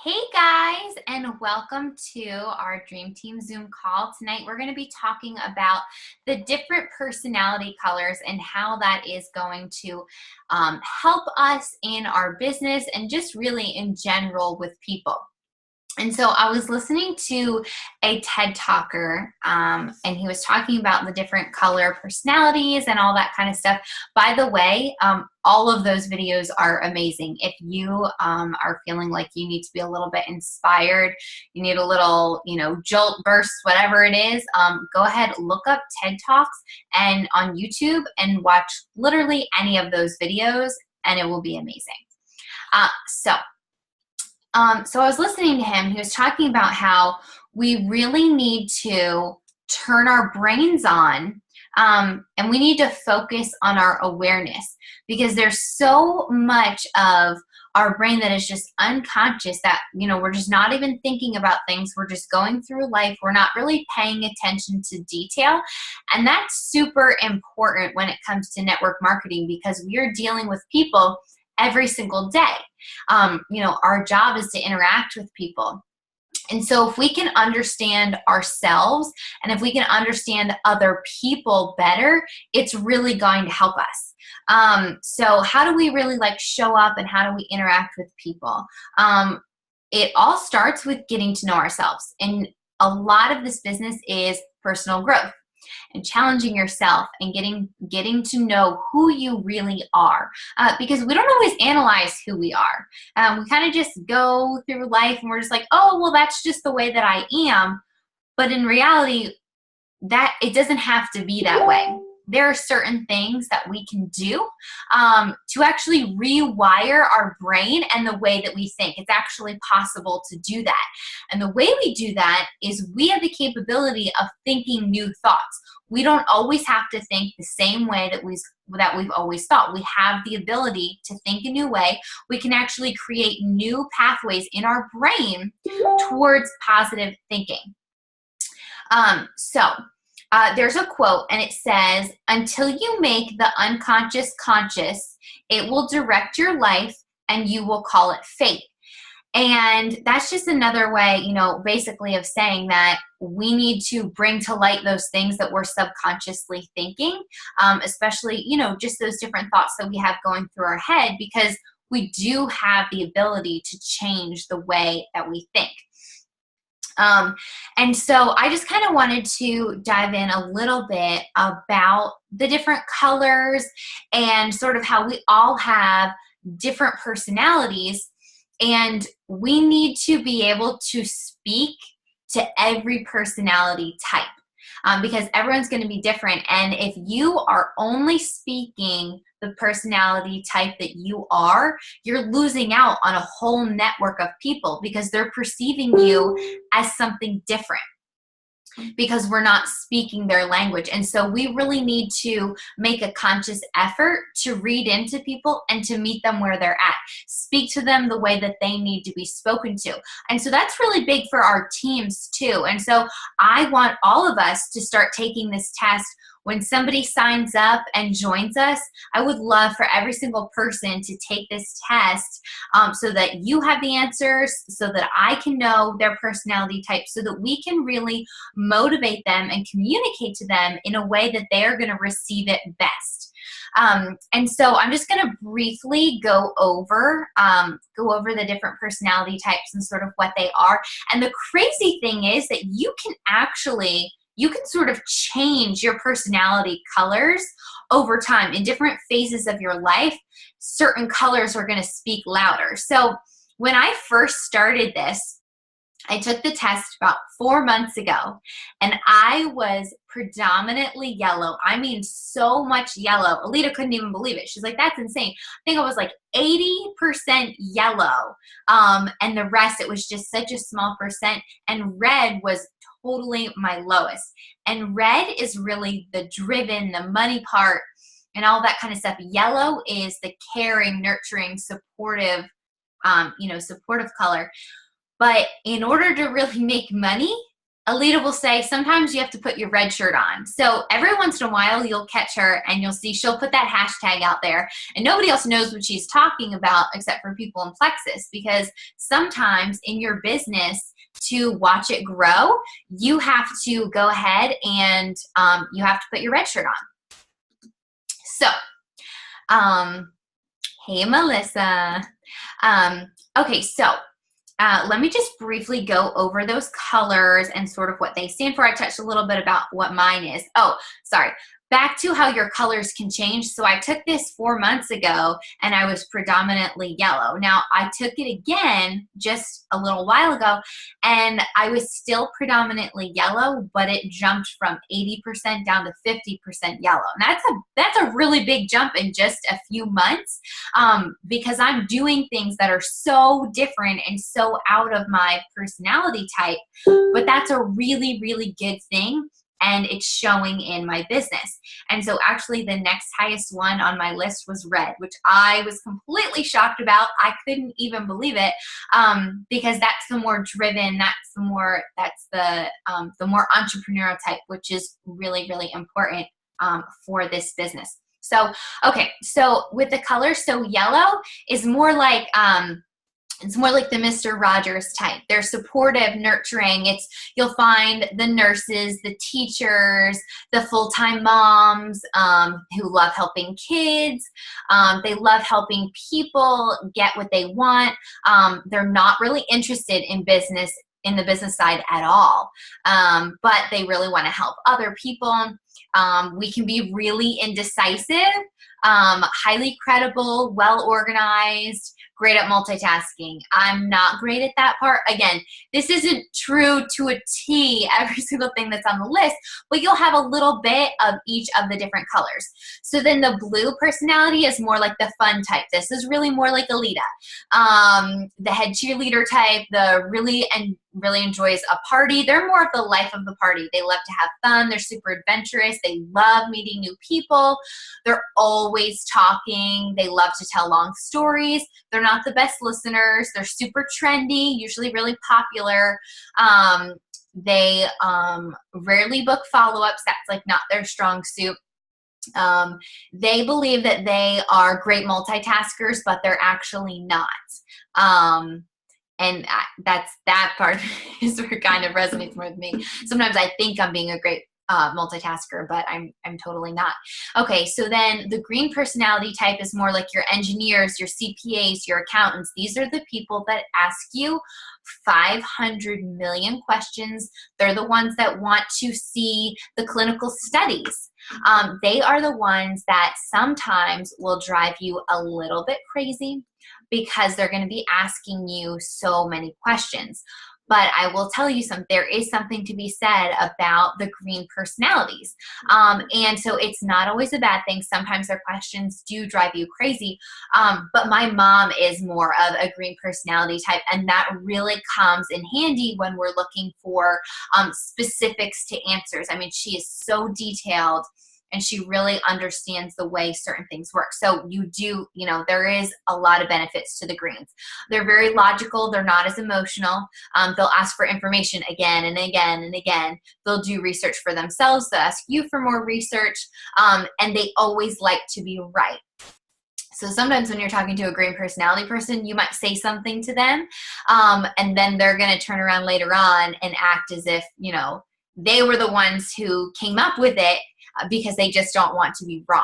Hey guys, and welcome to our Dream Team Zoom call. Tonight we're going to be talking about the different personality colors and how that is going to help us in our business and just really in general with people. And so I was listening to a TED Talker, and he was talking about the different color personalities and all that kind of stuff. By the way, all of those videos are amazing. If you are feeling like you need to be a little bit inspired, you need a little, jolt, burst, whatever it is, go ahead, look up TED Talks and on YouTube and watch literally any of those videos, and it will be amazing. So I was listening to him. He was talking about how we really need to turn our brains on, and we need to focus on our awareness, because there's so much of our brain that is just unconscious that, we're just not even thinking about things. We're just going through life. We're not really paying attention to detail. And that's super important when it comes to network marketing, because we are dealing with people every single day. Our job is to interact with people. And so if we can understand ourselves and if we can understand other people better, it's really going to help us. So how do we really show up, and how do we interact with people? It all starts with getting to know ourselves. And a lot of this business is personal growth and challenging yourself and getting to know who you really are, because we don't always analyze who we are. We kind of just go through life and we're just like, oh, well, that's just the way that I am. But in reality, that it doesn't have to be that way. There are certain things that we can do to actually rewire our brain and the way that we think. It's actually possible to do that. And the way we do that is we have the capability of thinking new thoughts. We don't always have to think the same way that we've always thought. We have the ability to think a new way. We can actually create new pathways in our brain towards positive thinking. There's a quote, and it says, "Until you make the unconscious conscious, it will direct your life and you will call it fate." And that's just another way, basically of saying that we need to bring to light those things that we're subconsciously thinking, especially, just those different thoughts that we have going through our head, because we do have the ability to change the way that we think. And so I just kind of wanted to dive in a little bit about the different colors and sort of how we all have different personalities, and we need to be able to speak to every personality type, because everyone's going to be different. And if you are only speaking the personality type that you are, you're losing out on a whole network of people, because they're perceiving you as something different, because we're not speaking their language. And so we really need to make a conscious effort to read into people and to meet them where they're at. Speak to them the way that they need to be spoken to. And so that's really big for our teams too. And so I want all of us to start taking this test. When somebody signs up and joins us, I would love for every single person to take this test, so that you have the answers, so that I can know their personality type, so that we can really motivate them and communicate to them in a way that they're going to receive it best. And so I'm just going to briefly go over the different personality types and sort of what they are. And the crazy thing is that you can sort of change your personality colors over time. In different phases of your life, certain colors are going to speak louder. So when I first started this, I took the test about 4 months ago, and I was predominantly yellow. I mean, so much yellow. Alita couldn't even believe it. She's like, that's insane. I think I was like 80% yellow. And the rest, it was just such a small percent. And red was totally my lowest. And red is really the driven, the money part, and all that kind of stuff. Yellow is the caring, nurturing, supportive, supportive color. But in order to really make money, Alita will say, sometimes you have to put your red shirt on. So every once in a while, you'll catch her and you'll see she'll put that hashtag out there, and nobody else knows what she's talking about except for people in Plexus, because sometimes in your business, to watch it grow, you have to go ahead and you have to put your red shirt on. So, hey, Melissa. Okay, so let me just briefly go over those colors and sort of what they stand for. I touched a little bit about what mine is. Oh, sorry. Back to how your colors can change. So I took this 4 months ago and I was predominantly yellow. Now I took it again just a little while ago and I was still predominantly yellow, but it jumped from 80% down to 50% yellow. And that's a really big jump in just a few months, because I'm doing things that are so different and so out of my personality type, but that's a really, really good thing. And it's showing in my business. And so actually the next highest one on my list was red, which I was completely shocked about. I couldn't even believe it, because that's the more driven, that's the more entrepreneurial type, which is really, really important for this business. So, okay, so with the colors, so yellow is more like, it's more like the Mr. Rogers type. They're supportive, nurturing. You'll find the nurses, the teachers, the full-time moms who love helping kids. They love helping people get what they want. They're not really interested in the business side at all, but they really want to help other people. We can be really indecisive, highly credible, well-organized, great at multitasking. I'm not great at that part. Again, this isn't true to a T, every single thing that's on the list, but you'll have a little bit of each of the different colors. So then the blue personality is more like the fun type. This is really more like Alita. The head cheerleader type, really enjoys a party. They're more of the life of the party. They love to have fun. They're super adventurous. They love meeting new people. They're always talking. They love to tell long stories. They're not the best listeners. They're super trendy, usually really popular. They rarely book follow-ups. That's like not their strong suit. They believe that they are great multitaskers, but they're actually not. And that part is where it kind of resonates more with me. Sometimes I think I'm being a great multitasker, but I'm totally not. Okay, so then the green personality type is more like your engineers, your CPAs, your accountants. These are the people that ask you 500 million questions. They're the ones that want to see the clinical studies. They are the ones that sometimes will drive you a little bit crazy because they're going to be asking you so many questions. But I will tell you there is something to be said about the green personalities. And so it's not always a bad thing. Sometimes their questions do drive you crazy. But my mom is more of a green personality type, and that really comes in handy when we're looking for specifics to answers. I mean, she is so detailed, and she really understands the way certain things work. So there is a lot of benefits to the greens. They're very logical. They're not as emotional. They'll ask for information again and again and again. They'll do research for themselves. They'll ask you for more research. And they always like to be right. So sometimes when you're talking to a green personality person, you might say something to them, and then they're going to turn around later on and act as if, they were the ones who came up with it, because they just don't want to be wrong.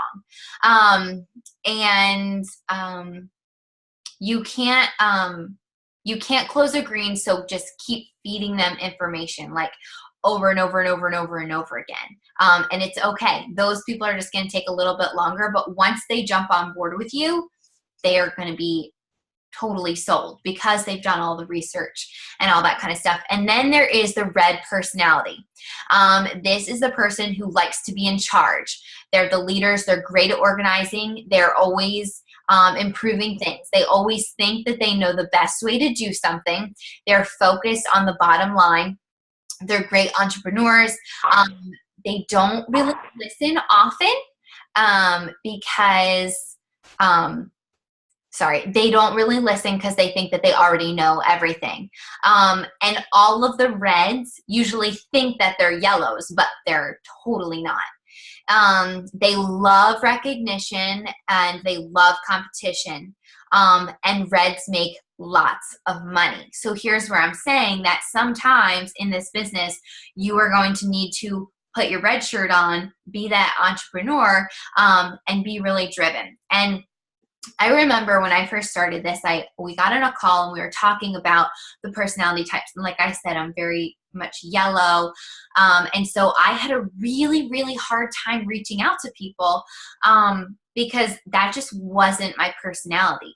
You can't close a green, so just keep feeding them information like over and over and over and over and over again. And it's okay. Those people are just going to take a little bit longer, but once they jump on board with you, they are going to be totally sold because they've done all the research and all that kind of stuff. And then there is the red personality. This is the person who likes to be in charge. They're the leaders. They're great at organizing. They're always improving things. They always think that they know the best way to do something. They're focused on the bottom line. They're great entrepreneurs. They don't really listen often because sorry, they don't really listen because they think that they already know everything. And all of the reds usually think that they're yellows, but they're totally not. They love recognition and they love competition. And reds make lots of money. So here's where I'm saying that sometimes in this business, you are going to need to put your red shirt on, be that entrepreneur, and be really driven. And I remember when I first started this, we got on a call and we were talking about the personality types. And like I said, I'm very much yellow. And so I had a really, really hard time reaching out to people because that just wasn't my personality.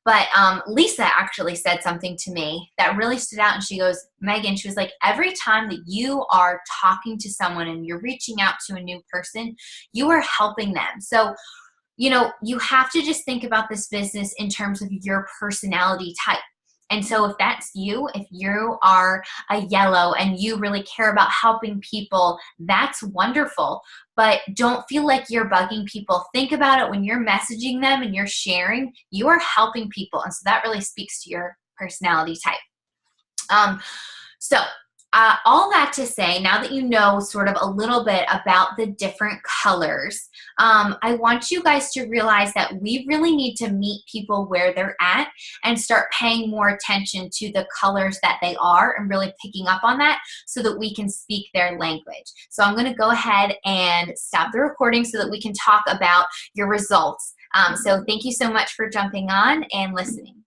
But Lisa actually said something to me that really stood out. And she goes, Megan, she was like, every time that you are talking to someone and you're reaching out to a new person, you are helping them. So you have to just think about this business in terms of your personality type. And so if that's you, if you are a yellow and you really care about helping people, that's wonderful. But don't feel like you're bugging people. Think about it when you're messaging them and you're sharing, you are helping people. And so that really speaks to your personality type. So all that to say, now that you know sort of a little bit about the different colors, I want you guys to realize that we really need to meet people where they're at and start paying more attention to the colors that they are and really picking up on that so that we can speak their language. So I'm going to go ahead and stop the recording so that we can talk about your results. So thank you so much for jumping on and listening.